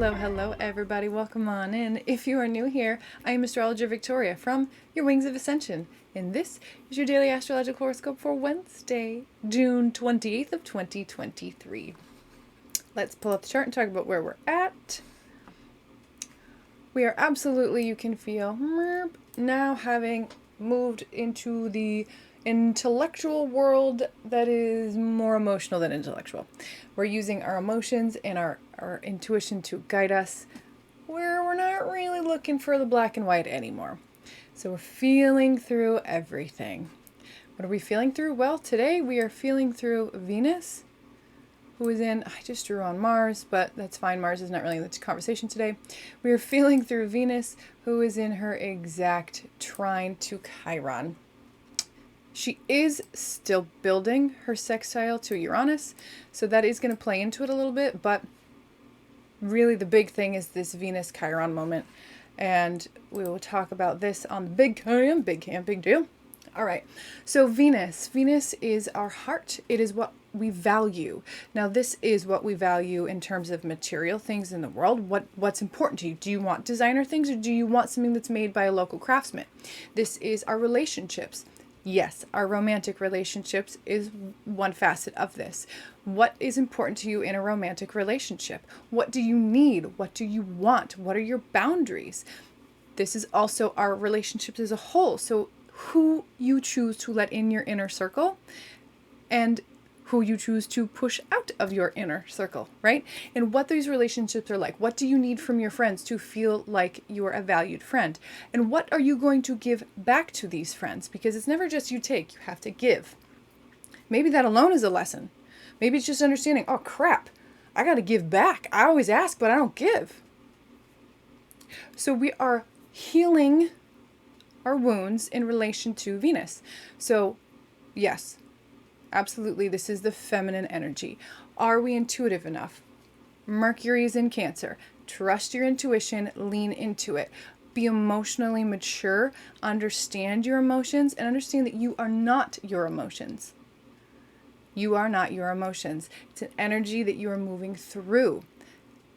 Hello, everybody. Welcome on in. If you are new here, I am Astrologer Victoria from Your Wings of Ascension, and this is your daily astrological horoscope for Wednesday, June 28th of 2023. Let's pull up the chart and talk about where we're at. We are absolutely, you can feel, now having moved into the intellectual world that is more emotional than intellectual. We're using our emotions and our intuition to guide us, where we're not really looking for the black and white anymore. So we're feeling through everything. What are we feeling through? Well, today we are feeling through Venus, who is in, I just drew on Mars, but that's fine. Mars is not really in the conversation today. We are feeling through Venus, who is in her exact trine to Chiron. She is still building her sextile to Uranus, so that is going to play into it a little bit, but really the big thing is this Venus-Chiron moment, and we will talk about this on the big deal. All right, so Venus is our heart. It is what we value. Now, this is what we value in terms of material things in the world. What's important to you? Do you want designer things, or do you want something that's made by a local craftsman? This is our relationships. Yes, our romantic relationships is one facet of this. What is important to you in a romantic relationship? What do you need? What do you want? What are your boundaries? This is also our relationships as a whole. So who you choose to let in your inner circle and who you choose to push out of your inner circle, right? And what these relationships are like. What do you need from your friends to feel like you're a valued friend? And what are you going to give back to these friends? Because it's never just you take, you have to give. Maybe that alone is a lesson. Maybe it's just understanding, oh crap, I got to give back. I always ask, but I don't give. So we are healing our wounds in relation to Venus. So yes, absolutely, this is the feminine energy. Are we intuitive enough? Mercury is in Cancer. Trust your intuition, lean into it. Be emotionally mature, understand your emotions, and understand that you are not your emotions. You are not your emotions. It's an energy that you are moving through.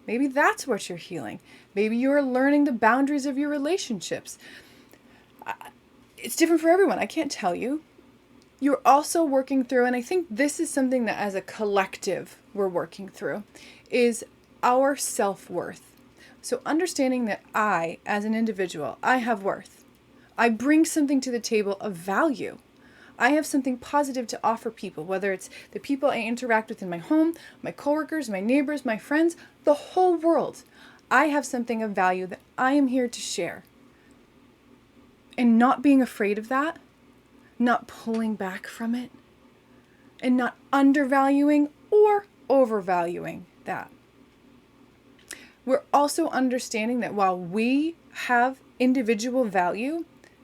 Maybe that's what you're healing. Maybe you're learning the boundaries of your relationships. It's different for everyone. I can't tell you. You're also working through, and I think this is something that as a collective we're working through, is our self-worth. So understanding that I, as an individual, I have worth. I bring something to the table of value. I have something positive to offer people, whether it's the people I interact with in my home, my coworkers, my neighbors, my friends, the whole world. I have something of value that I am here to share. And not being afraid of that, not pulling back from it, and not undervaluing or overvaluing that. We're also understanding that while we have individual value,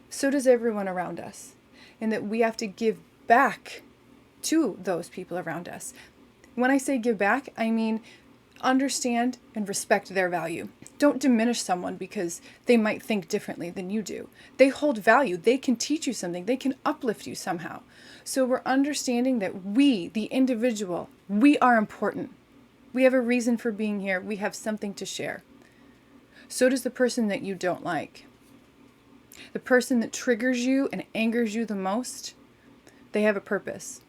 so does everyone around us, and that we have to give back to those people around us. When I say give back, I mean understand and respect their value. Don't diminish someone because they might think differently than you do. They hold value. They can teach you something. They can uplift you somehow. So we're understanding that we, the individual, we are important. We have a reason for being here. We have something to share. So does the person that you don't like. The person that triggers you and angers you the most, they have a purpose.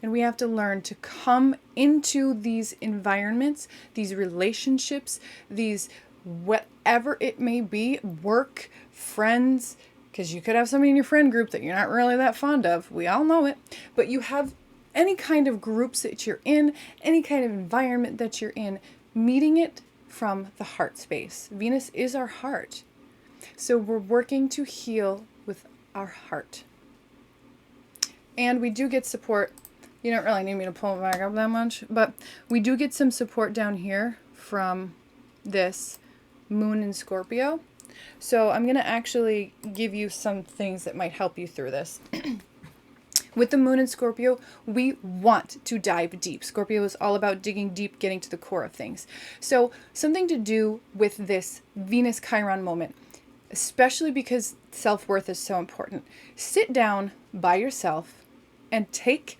And we have to learn to come into these environments, these relationships, these whatever it may be, work, friends, because you could have somebody in your friend group that you're not really that fond of. We all know it. But you have any kind of groups that you're in, any kind of environment that you're in, meeting it from the heart space. Venus is our heart. So we're working to heal with our heart. And we do get support. You don't really need me to pull it back up that much, but we do get some support down here from this moon in Scorpio. So I'm going to actually give you some things that might help you through this. With the moon in Scorpio, we want to dive deep. Scorpio is all about digging deep, getting to the core of things. So something to do with this Venus-Chiron moment, especially because self-worth is so important. Sit down by yourself and take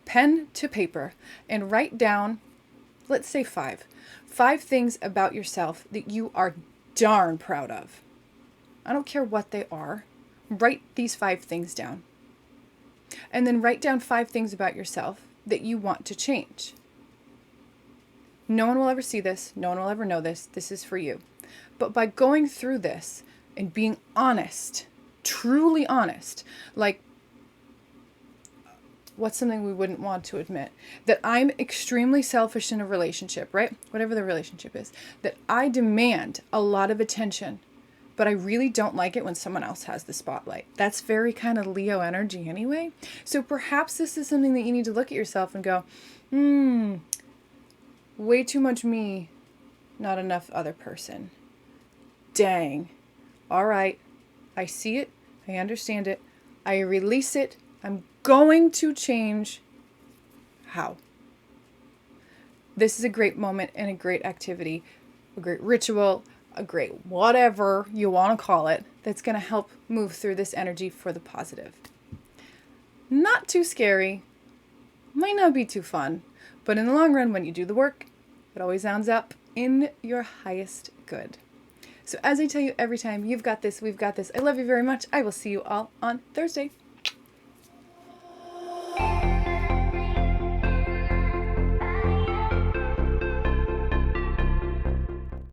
pen to paper and write down, let's say five 5 things about yourself that you are darn proud of. I don't care what they are. Write these 5 things down. And then write down 5 things about yourself that you want to change. No one will ever see this. No one will ever know this. This is for you. But by going through this and being honest, truly honest, like, what's something we wouldn't want to admit? That I'm extremely selfish in a relationship, right? Whatever the relationship is. That I demand a lot of attention, but I really don't like it when someone else has the spotlight. That's very kind of Leo energy anyway. So perhaps this is something that you need to look at yourself and go, way too much me, not enough other person. Dang. All right. I see it. I understand it. I release it. I'm going to change. How? This is a great moment and a great activity, a great ritual, a great whatever you want to call it, that's going to help move through this energy for the positive. Not too scary, might not be too fun, but in the long run, when you do the work, it always ends up in your highest good. So as I tell you every time, you've got this, we've got this. I love you very much. I will see you all on Thursday.